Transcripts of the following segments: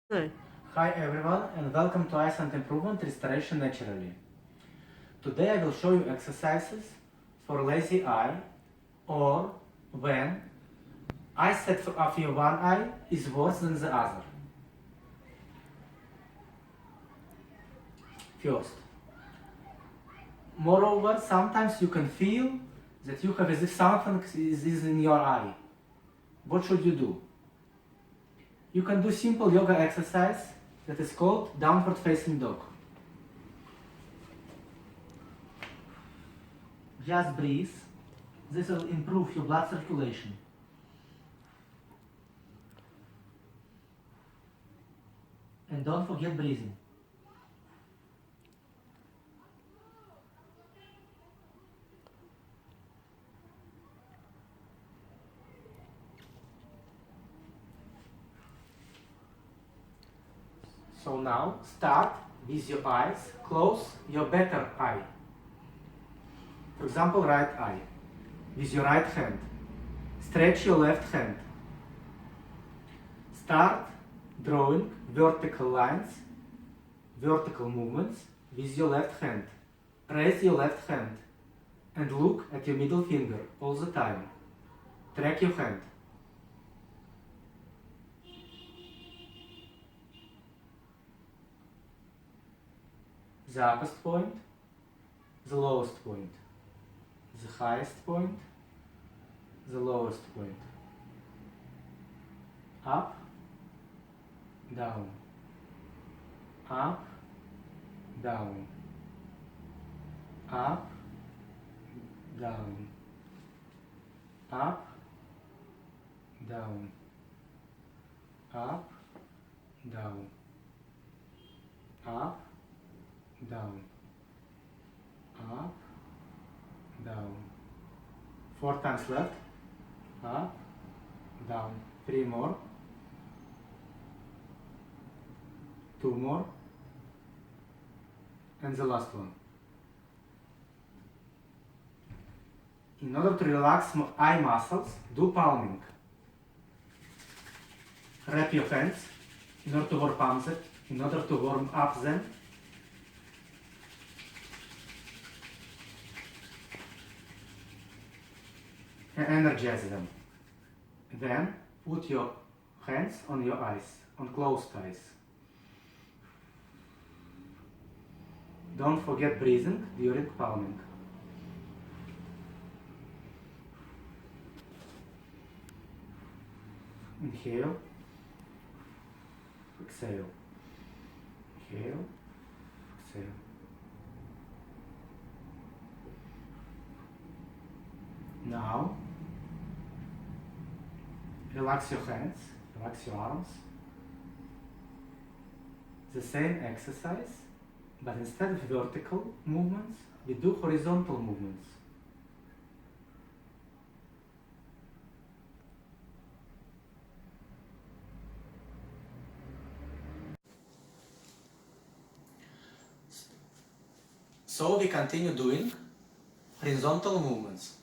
No. Hi everyone and welcome to Eyesight Improvement Restoration Naturally. Today I will show you exercises for lazy eye or when eyesight of your one eye is worse than the other. First, moreover, sometimes you can feel that you have as if something is in your eye. What should you do? You can do simple yoga exercise that is called downward facing dog. Just breathe. This will improve your blood circulation. And don't forget breathing. So now start with your eyes, close your better eye. For example, right eye. With your right hand. Stretch your left hand. Start drawing vertical lines, vertical movements with your left hand. Raise your left hand and look at your middle finger all the time. Track your hand. The uppermost point, the lowest point, the highest point, the lowest point. Up, down, up, down, up, down, up, down, up, down, up, down, up, down. 4 times left, up, down. 3 more, 2 more, and the last one. In order to relax eye muscles, do palming. Wrap your hands in order to warm them, in order to warm up them. And energize them. Then put your hands on your eyes, on closed eyes. Don't forget breathing during palming. Inhale, exhale, inhale, exhale. Now, relax your hands, relax your arms. The same exercise, but instead of vertical movements, we do horizontal movements. So we continue doing horizontal movements.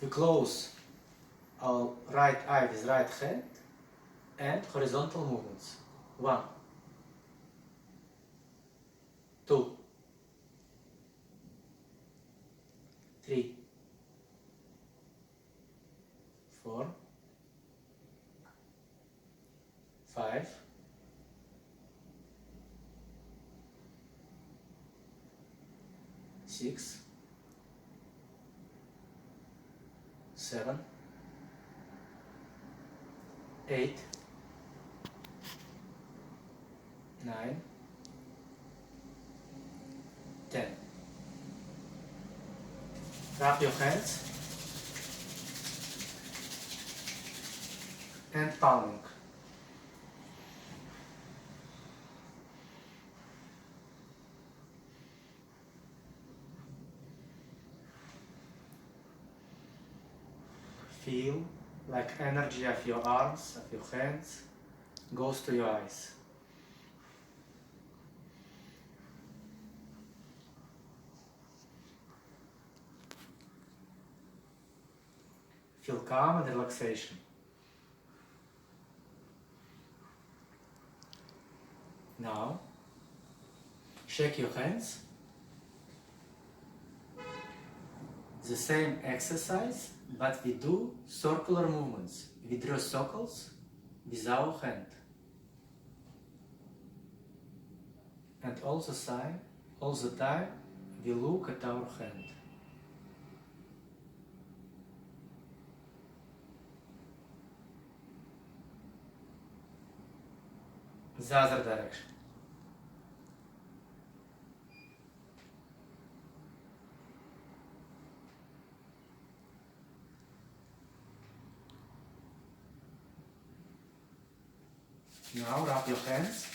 We close our right eye with right hand and horizontal movements. 1, 2, 3, 4, 5, 6, 7, 8, 9, 10. Wrap your hands and palming. Feel like energy of your arms, of your hands, goes to your eyes. Feel calm and relaxation. Now, shake your hands. The same exercise, but we do circular movements. We draw circles with our hand. And all the time, we look at our hand. The other direction. Now rub your hands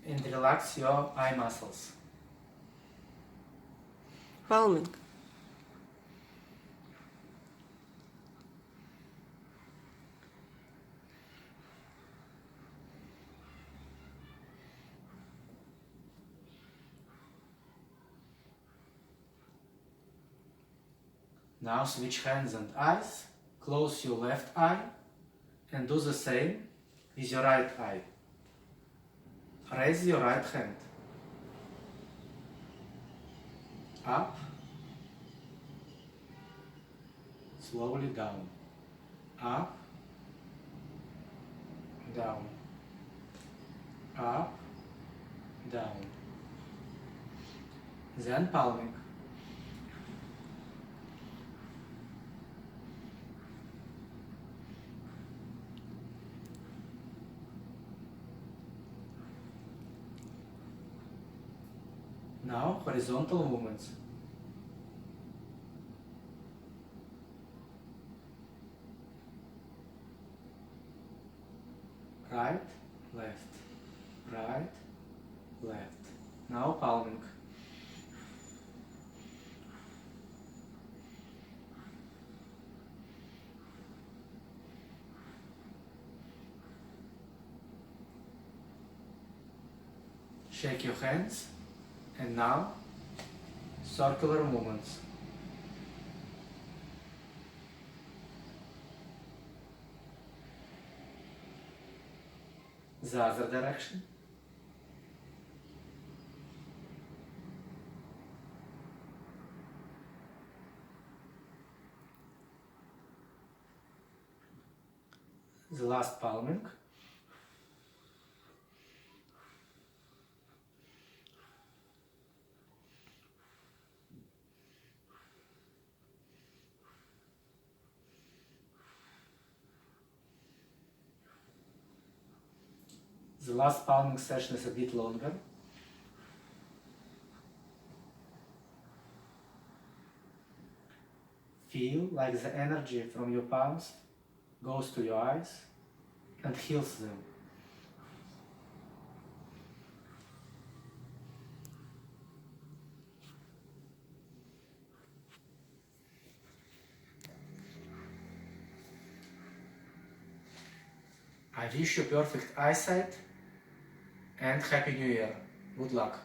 and relax your eye muscles. Palming. Now switch hands and eyes. Close your left eye and do the same with your right eye. Raise your right hand. Up. Slowly down. Up. Down. Up. Down. Then palming. Now horizontal movements. Right, left, right, left. Now palming. Shake your hands. And now, circular movements. The other direction. The last palming. The last palming session is a bit longer. Feel like the energy from your palms goes to your eyes and heals them. I wish you perfect eyesight and Happy New Year. Good luck.